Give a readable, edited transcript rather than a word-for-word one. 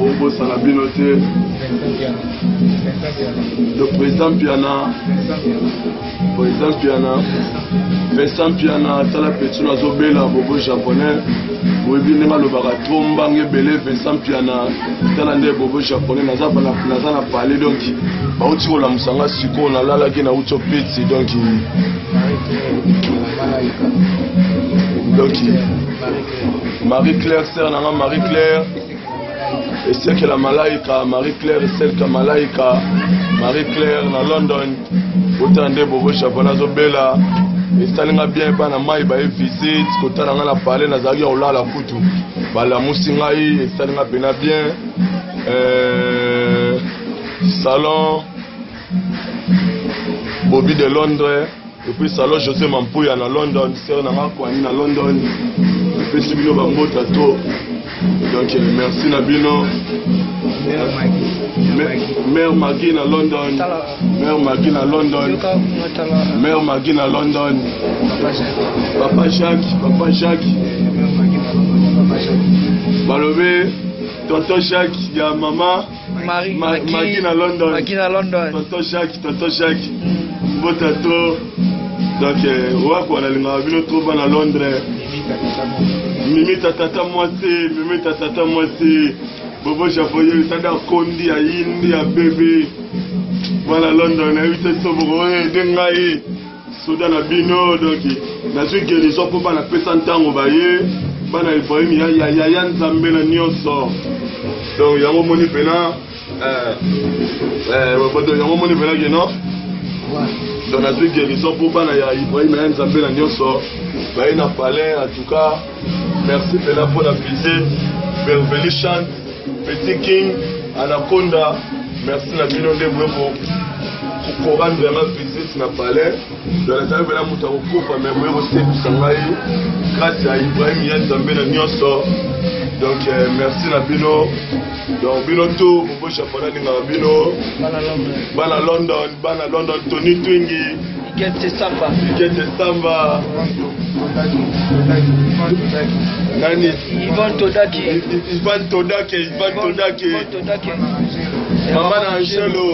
Bobo Salabinote, le président Piana, Vincent Piana, Sala Petuna Zobela, Bobo japonais, Webinema le Baratomba, Belé, Vincent Piana, Talande Bobo japonais, Nazana parlé donc, Bauti la Musanga Siko, Nala qui n'a autre petit donc. Marie-Claire, sœur Nana Marie-Claire, et c'est que la Malaika, Marie-Claire, et celle que Malaika, Marie-Claire, dans London, autant de Bobo Japonais Zobela, et Stalinga bien, pas na maï, bah, visite, quand on a parlé, Nazari, on l'a la foutu, bah, la Moussingaï, et Stalinga bien, salon, Bobby de Londres, et puis salon José Mampouya à London, sœur Nana Kouani à London. Bino Bambota to. Donc merci Nabino. Mère Maggie à London. Mère Maggie à London. Mère Maggie à London. Papa Jacques. Balobé, tonton Jacques, il y a maman. Maggie à London. Tonton Jacques. Botato. Donc on a le trouve à Londres. Mimi tata moitié, Bobo japonais, Sada Kondi, à Indi, à bébé. Voilà London, à 8 souverains, Dengaï, Soudan à Bino, donc, la suite que les gens pour la personne tant au baillé, Bana il faut y a Yann Zambé la Nyonso. Donc, il y a un moment de pena, dans la suite que les gens pour Bana Yann Zambé la Nyonso. Il n'a pas l'air, en tout cas. Merci pour la visite. Beverly Chant, Petit King, Anaconda. Merci la bino de pour rendre vraiment visite n'a pas l'air. Dans la salle de la Moutaro Koufa, mais vous aussi pour Sangaï. Grâce à Ibrahim Yann Zambé la Nyonso. Donc merci la bino. Donc bino tout, pour Japonais na bino. Bana London, Tony Twingy. Get Samba. Nani? Ivan Todake. Maman Angelo.